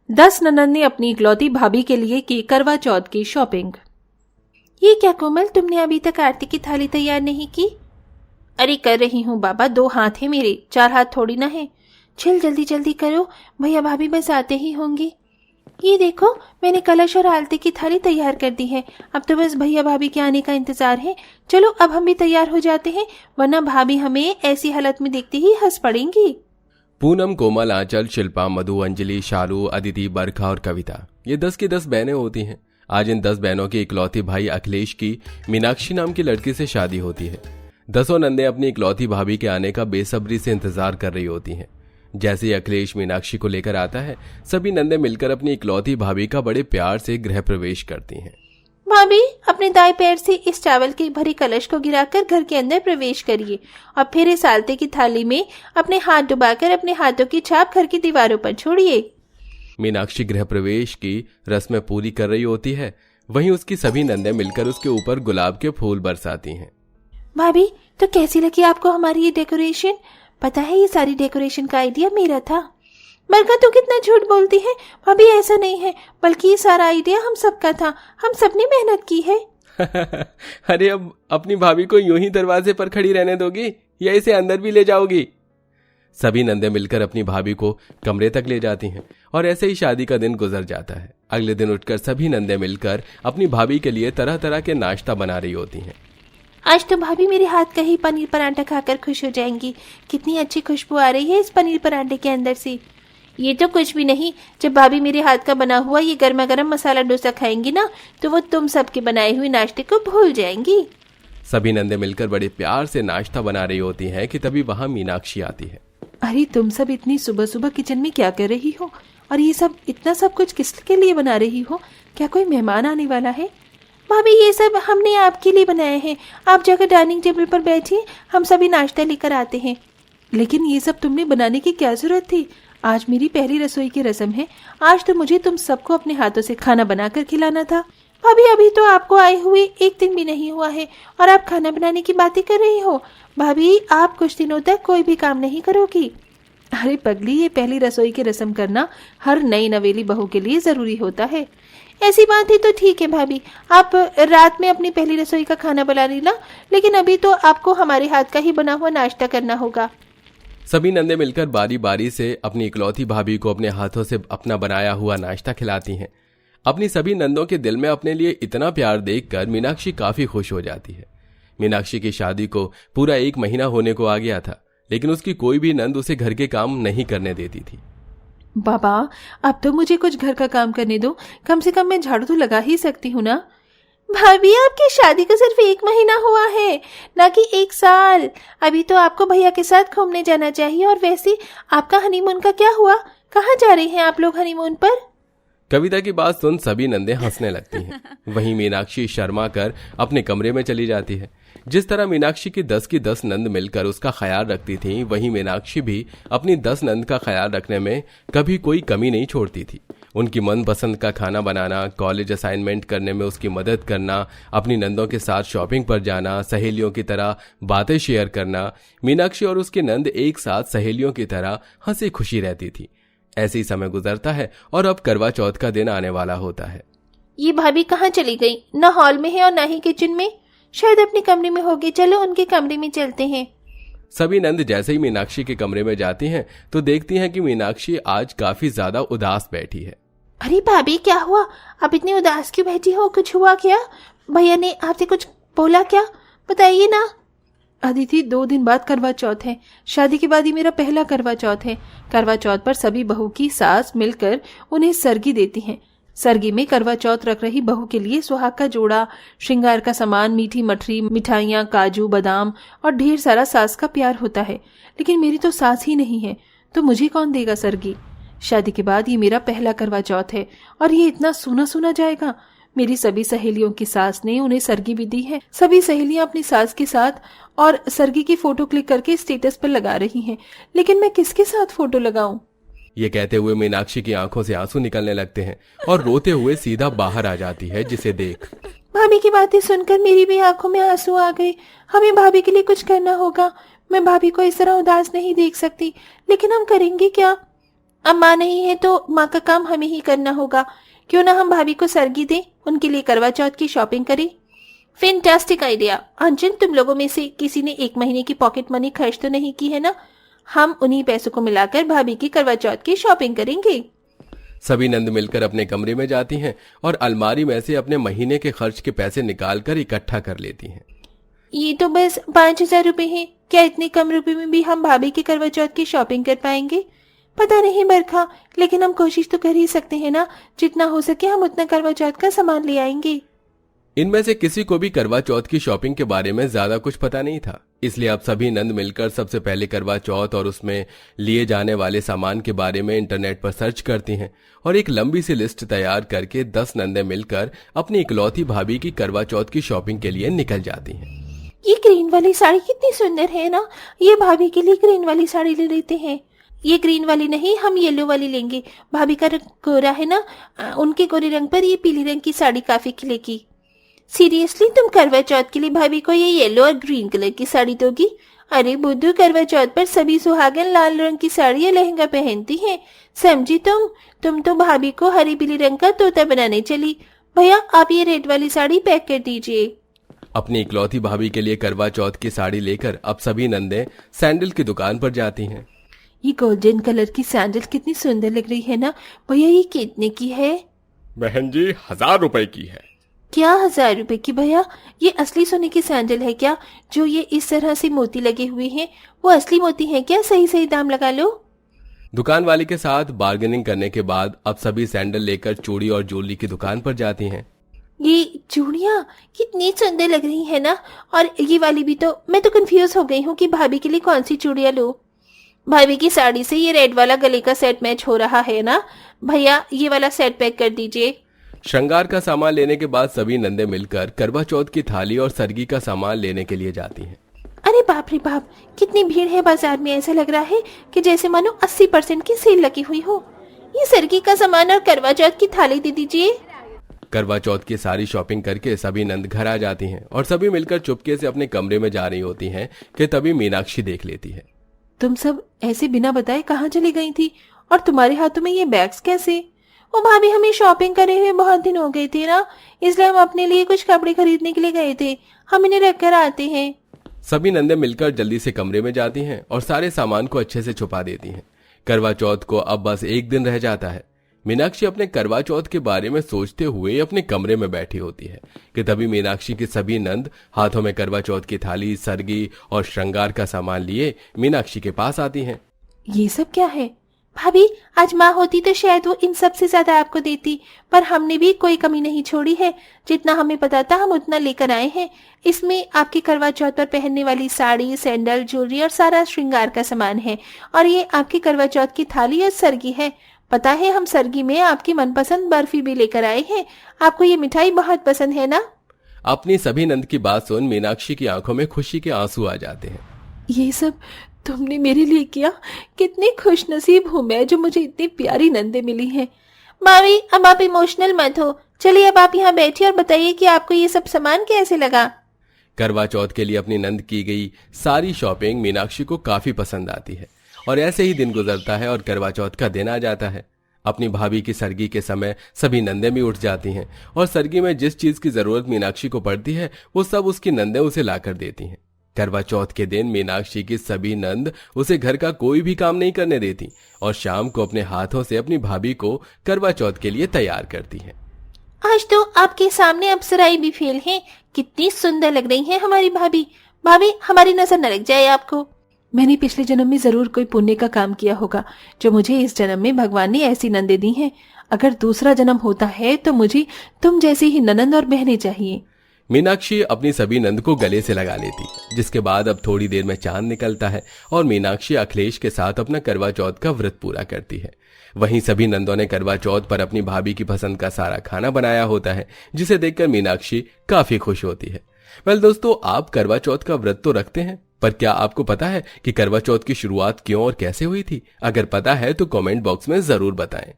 10 ननद ने अपनी इकलौती भाभी के लिए की करवा चौथ की शॉपिंग। ये क्या कोमल, तुमने अभी तक आरती की थाली तैयार नहीं की? अरे कर रही हूँ बाबा, 2 हाथ है मेरे, 4 हाथ थोड़ी ना है। चल जल्दी जल्दी करो, भैया भाभी बस आते ही होंगे। ये देखो, मैंने कलश और आरती की थाली तैयार कर दी है। अब तो बस भैया भाभी के आने का इंतजार है। चलो अब हम भी तैयार हो जाते हैं, वरना भाभी हमें ऐसी हालत में देखते ही हंस पड़ेंगी। पूनम, कोमल, आंचल, शिल्पा, मधु, अंजलि, शालू, अदिति, बरखा और कविता, ये 10 की 10 बहनें होती हैं। आज इन 10 बहनों के इकलौती भाई अखिलेश की मीनाक्षी नाम की लड़की से शादी होती है। 10 नंदे अपनी इकलौती भाभी के आने का बेसब्री से इंतजार कर रही होती हैं। जैसे ही अखिलेश मीनाक्षी को लेकर आता है, सभी नंदे मिलकर अपनी इकलौती भाभी का बड़े प्यार से गृह प्रवेश करती हैं। भाभी, अपने दाएं पैर से इस चावल के भरी कलश को गिराकर घर के अंदर प्रवेश करिए और फिर इस आरती की थाली में अपने हाथ डुबाकर अपने हाथों की छाप घर की दीवारों पर छोड़िए। मीनाक्षी गृह प्रवेश की रस्म पूरी कर रही होती है, वहीं उसकी सभी नंदे मिलकर उसके ऊपर गुलाब के फूल बरसाती हैं। भाभी, तो कैसी लगी आपको हमारी ये डेकोरेशन? पता है, ये सारी डेकोरेशन का आइडिया मेरा था। बरका, तू कितना झूठ बोलती है। भाभी, ऐसा नहीं है, बल्कि ये सारा आइडिया हम सबका था, हम सबने मेहनत की है। अरे अब अपनी भाभी को यूं ही दरवाजे पर खड़ी रहने दोगी या इसे अंदर भी ले जाओगी? सभी नंदे मिलकर अपनी भाभी को कमरे तक ले जाती हैं और ऐसे ही शादी का दिन गुजर जाता है। अगले दिन उठकर सभी नंदे मिलकर अपनी भाभी के लिए तरह तरह के नाश्ता बना रही होती हैं। आज तो भाभी मेरे हाथ का ही पनीर परांठा खाकर खुश हो जाएंगी। कितनी अच्छी खुशबू आ रही है इस पनीर परांठे के अंदर से। ये तो कुछ भी नहीं, जब भाभी मेरे हाथ का बना हुआ ये गर्मा गर्म मसाला डोसा खाएंगी ना, तो वो तुम सबके बनाए हुए नाश्ते को भूल जाएंगी। सभी नंदे मिलकर बड़े प्यार से नाश्ता बना रही होती हैं कि तभी वहां मीनाक्षी आती है। अरे तुम सब इतनी सुबह सुबह किचन में क्या कर रही हो, और ये सब इतना सब कुछ किसके लिए बना रही हो? क्या कोई मेहमान आने वाला है? भाभी, ये सब हमने आपके लिए बनाए हैं। आप जाकर डाइनिंग टेबल पर बैठिए, हम सभी नाश्ता लेकर आते हैं। लेकिन ये सब तुमने बनाने की क्या जरूरत थी? आज मेरी पहली रसोई की रस्म है। आज तो मुझे तुम सबको अपने हाथों से खाना बनाकर खिलाना था। भाभी, अभी तो आपको आए हुए 1 दिन भी नहीं हुआ है और आप खाना बनाने की बातें कर रही हो। भाभी, आप कुछ दिनों तक कोई भी काम नहीं करोगी। अरे पगली, ये पहली रसोई की रस्म करना हर नई नवेली बहू के लिए जरूरी होता है। ऐसी बात है तो ठीक है भाभी, आप रात में अपनी पहली रसोई का खाना बना लेना, लेकिन अभी तो आपको हमारे हाथ का ही बना हुआ नाश्ता करना होगा। सभी नंदे मिलकर बारी बारी से अपनी इकलौती भाभी को अपने हाथों से अपना बनाया हुआ नाश्ता खिलाती हैं। अपनी सभी नंदों के दिल में अपने लिए इतना प्यार देखकर मीनाक्षी काफी खुश हो जाती है। मीनाक्षी की शादी को पूरा 1 महीना होने को आ गया था, लेकिन उसकी कोई भी नंद उसे घर के काम नहीं करने देती थी। बाबा, अब तो मुझे कुछ घर का काम करने दो, कम से कम मैं झाड़ू तो लगा ही सकती हूँ ना। भाभी, आपकी शादी को सिर्फ 1 महीना हुआ है, ना कि 1 साल। अभी तो आपको भैया के साथ घूमने जाना चाहिए। और वैसे आपका हनीमून का क्या हुआ? कहाँ जा रहे हैं आप लोग हनीमून पर? कविता की बात सुन सभी नंदे हंसने लगती हैं। वहीं मीनाक्षी शर्मा कर अपने कमरे में चली जाती है। जिस तरह मीनाक्षी की 10 की 10 नंद मिलकर उसका ख्याल रखती थी, वहीं मीनाक्षी भी अपनी 10 नंद का ख्याल रखने में कभी कोई कमी नहीं छोड़ती थी। उनकी मनपसंद का खाना बनाना, कॉलेज असाइनमेंट करने में उसकी मदद करना, अपनी नंदों के साथ शॉपिंग पर जाना, सहेलियों की तरह बातें शेयर करना। मीनाक्षी और उसकी नंद एक साथ सहेलियों की तरह हंसी खुशी रहती थी। ऐसे ही समय गुजरता है और अब करवा चौथ का दिन आने वाला होता है। ये भाभी कहाँ चली गई? न हॉल में है और न ही किचन में, शायद अपने कमरे में होगी। चलो उनके कमरे में चलते हैं। सभी नंद जैसे ही मीनाक्षी के कमरे में जाती हैं तो देखती हैं कि मीनाक्षी आज काफी ज्यादा उदास बैठी है। अरे भाभी, क्या हुआ? आप इतनी उदास क्यों बैठी हो? कुछ हुआ क्या? भैया ने आपसे कुछ बोला क्या? बताइए ना। अदिति, 2 दिन बाद करवा चौथ है। शादी के बाद ही मेरा पहला करवा चौथ है। करवा चौथ पर सभी बहू की सास मिलकर उन्हें सरगी देती हैं। सरगी में करवा चौथ रख रही बहू के लिए सुहाग का जोड़ा, श्रृंगार का सामान, मीठी मठरी, मिठाइयाँ, काजू बादाम और ढेर सारा सास का प्यार होता है। लेकिन मेरी तो सास ही नहीं है, तो मुझे कौन देगा सरगी? शादी के बाद ये मेरा पहला करवा चौथ है और ये इतना सूना सूना जाएगा। मेरी सभी सहेलियों की सास ने उन्हें सरगी भी दी है। सभी सहेलियां अपनी सास के साथ और सरगी की फोटो क्लिक करके स्टेटस पर लगा रही हैं, लेकिन मैं किसके साथ फोटो लगाऊं? ये कहते हुए मीनाक्षी की आंखों से आंसू निकलने लगते हैं और रोते हुए सीधा बाहर आ जाती है, जिसे देख भाभी की बातें सुनकर मेरी भी आंखों में आंसू आ गए। हमें भाभी के लिए कुछ करना होगा। मैं भाभी को इस तरह उदास नहीं देख सकती, लेकिन हम करेंगे क्या? अब माँ नहीं है तो माँ का काम हमें ही करना होगा। क्यों ना हम भाभी को सरगी दें, उनके लिए करवा चौथ की शॉपिंग करें। Fantastic idea. अंजन, तुम लोगों में से किसी ने 1 महीने की पॉकेट मनी खर्च तो नहीं की है ना? हम उन्हीं पैसों को मिलाकर भाभी की करवा चौथ की शॉपिंग करेंगे। सभी नंद मिलकर अपने कमरे में जाती हैं और अलमारी में से अपने महीने के खर्च के पैसे निकालकर इकट्ठा कर लेती हैं। ये तो बस 5,000 रुपए हैं। क्या इतने कम रुपए में भी हम भाभी की करवा चौथ की शॉपिंग कर पाएंगे? पता नहीं बरखा, लेकिन हम कोशिश तो कर ही सकते हैं ना। जितना हो सके हम उतना करवा चौथ का सामान ले आएंगे। इनमें से किसी को भी करवा चौथ की शॉपिंग के बारे में ज्यादा कुछ पता नहीं था, इसलिए अब सभी नंद मिलकर सबसे पहले करवा चौथ और उसमें लिए जाने वाले सामान के बारे में इंटरनेट पर सर्च करती हैं और एक लंबी सी लिस्ट तैयार करके 10 नंदे मिलकर अपनी इकलौती भाभी की करवा चौथ की शॉपिंग के लिए निकल जाती हैं। ये ग्रीन वाली साड़ी कितनी सुंदर है ना। ये भाभी के लिए ग्रीन वाली साड़ी ले लेते हैं। ये ग्रीन वाली नहीं, हम येलो वाली लेंगे। भाभी का रंग गोरा है ना, उनके गोरे रंग पर ये पीली रंग की साड़ी काफी खिलेगी। सीरियसली, तुम करवा चौथ के लिए भाभी को ये येलो और ग्रीन कलर की साड़ी दोगी? अरे बुद्धू, करवा चौथ पर सभी सुहागन लाल रंग की साड़ी या लहंगा पहनती हैं। समझी तुम तो भाभी को हरी पीली रंग का तोता बनाने चली। भैया, आप ये रेड वाली साड़ी पैक कर दीजिए। अपनी इकलौती भाभी के लिए करवा चौथ की साड़ी लेकर अब सभी नंदे सैंडल की दुकान पर जाती हैं। ये गोल्डन कलर की सैंडल कितनी सुंदर लग रही है ना। भैया, ये कितने की है? बहन जी, 1000 रुपए की है। क्या 1000 रुपए की भैया? ये असली सोने की सैंडल है क्या? जो ये इस तरह से मोती लगे हुए हैं, वो असली मोती है क्या? सही सही दाम लगा लो। दुकान वाले के साथ बार्गेनिंग करने के बाद अब सभी सैंडल लेकर चूड़ी और ज्वेलरी की दुकान पर जाती हैं। ये चूड़ियाँ कितनी सुंदर लग रही है ना। और ये वाली भी तो। मैं तो कंफ्यूज हो गई हूँ कि भाभी के लिए कौन सी चूड़ियाँ लो। भाभी की साड़ी से ये रेड वाला गले का सेट मैच हो रहा है ना। भैया, ये वाला सेट पैक कर दीजिए। श्रृंगार का सामान लेने के बाद सभी नंदे मिलकर करवा चौथ की थाली और सरगी का सामान लेने के लिए जाती हैं। अरे बाप रे बाप, कितनी भीड़ है बाजार में। ऐसा लग रहा है कि जैसे मानो 80% की सेल लगी हुई हो। ये सरगी का सामान और करवा चौथ की थाली दे दीजिए। करवा चौथ की सारी शॉपिंग करके सभी नंद घर आ जाती हैं और सभी मिलकर चुपके से अपने कमरे में जा रही होती हैं कि तभी मीनाक्षी देख लेती है। तुम सब ऐसे बिना बताए कहाँ चली गई थी? और तुम्हारे हाथों में ये बैग्स कैसे? वो भाभी, हमें शॉपिंग करे हुए बहुत दिन हो गए थे ना, इसलिए हम अपने लिए कुछ कपड़े खरीदने के लिए गए थे। हम इन्हें रख कर आते हैं। सभी नंदे मिलकर जल्दी से कमरे में जाती हैं और सारे सामान को अच्छे से छुपा देती हैं। करवा चौथ को अब बस 1 दिन रह जाता है। मीनाक्षी अपने करवा चौथ के बारे में सोचते हुए अपने कमरे में बैठी होती है कि तभी मीनाक्षी के सभी नंद हाथों में करवा चौथ की थाली, सरगी और श्रृंगार का सामान लिए मीनाक्षी के पास आती हैं। ये सब क्या है? भाभी, आज माँ होती तो शायद वो इन सब से ज्यादा आपको देती, पर हमने भी कोई कमी नहीं छोड़ी है। जितना हमें पता था हम उतना लेकर आए हैं। इसमें आपकी करवा चौथ पर पहनने वाली साड़ी, सैंडल, ज्वेलरी और सारा श्रृंगार का सामान है। और ये आपकी करवा चौथ की थाली और सरगी है। पता है, हम सरगी में आपकी मनपसंद बर्फी भी लेकर आए हैं। आपको ये मिठाई बहुत पसंद है ना? अपनी सभी नंद की बात सुन मीनाक्षी की आंखों में खुशी के आंसू आ जाते हैं। ये सब तुमने मेरे लिए किया? कितनी खुशनसीब हूँ मैं जो मुझे इतनी प्यारी नंदे मिली हैं। मावी, अब आप इमोशनल मत हो। चलिए, अब आप यहाँ बैठिए और बताइए कि आपको ये सब सामान कैसे लगा। करवा चौथ के लिए अपनी नंद की गई सारी शॉपिंग मीनाक्षी को काफी पसंद आती है और ऐसे ही दिन गुजरता है और करवा चौथ का दिन आ जाता है। अपनी भाभी की सरगी के समय सभी नंदे भी उठ जाती हैं और सरगी में जिस चीज की जरूरत मीनाक्षी को पड़ती है वो सब उसकी नंदे उसे लाकर देती हैं। करवा चौथ के दिन मीनाक्षी की सभी नंद उसे घर का कोई भी काम नहीं करने देती और शाम को अपने हाथों से अपनी भाभी को करवा चौथ के लिए तैयार करती हैं। आज तो आपके सामने अप्सराएं भी फेल हैं। कितनी सुंदर लग रही हैं हमारी भाभी। भाभी, हमारी नजर न लग जाए आपको। मैंने पिछले जन्म में जरूर कोई पुण्य का काम किया होगा जो मुझे इस जन्म में भगवान ने ऐसी नंदे दी हैं। अगर दूसरा जन्म होता है तो मुझे तुम जैसी ही ननंद और बहनें चाहिए। मीनाक्षी अपनी सभी नंद को गले से लगा लेती, जिसके बाद अब थोड़ी देर में चांद निकलता है और मीनाक्षी अखिलेश के साथ अपना करवा चौथ का व्रत पूरा करती है। वहीं सभी नंदों ने करवा चौथ पर अपनी भाभी की पसंद का सारा खाना बनाया होता है, जिसे देखकर मीनाक्षी काफी खुश होती है। वेल दोस्तों, आप करवा चौथ का व्रत तो रखते हैं, पर क्या आपको पता है कि करवा चौथ की शुरुआत क्यों और कैसे हुई थी? अगर पता है तो कमेंट बॉक्स में जरूर बताएं।